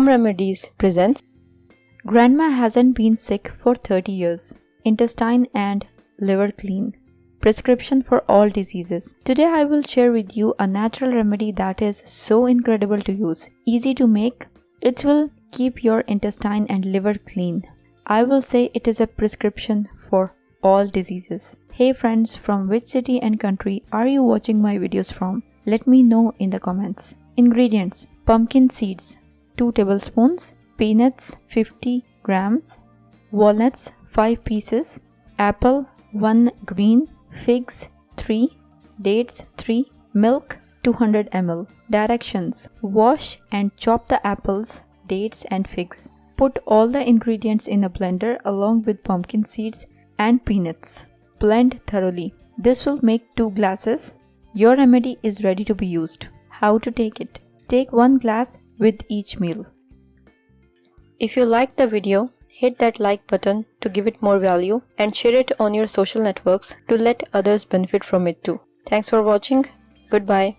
Home Remedies presents Grandma hasn't been sick for 30 years. Intestine and liver clean. Prescription for all diseases. Today I will share with you a natural remedy that is so incredible to use, easy to make. It will keep your intestine and liver clean. I will say it is a prescription for all diseases. Hey friends, from which city and country are you watching my videos from? Let me know in the comments. Ingredients: pumpkin seeds 2 tablespoons, peanuts 50 grams, walnuts 5 pieces, apple 1 green, figs 3, dates 3, milk 200 ml. Directions: wash and chop the apples, dates and figs. Put all the ingredients in a blender along with pumpkin seeds and peanuts. Blend thoroughly. This will make 2 glasses. Your remedy is ready to be used. How to take it? Take 1 glass with each meal. If you liked the video, hit that like button to give it more value and share it on your social networks to let others benefit from it too. Thanks for watching. Goodbye.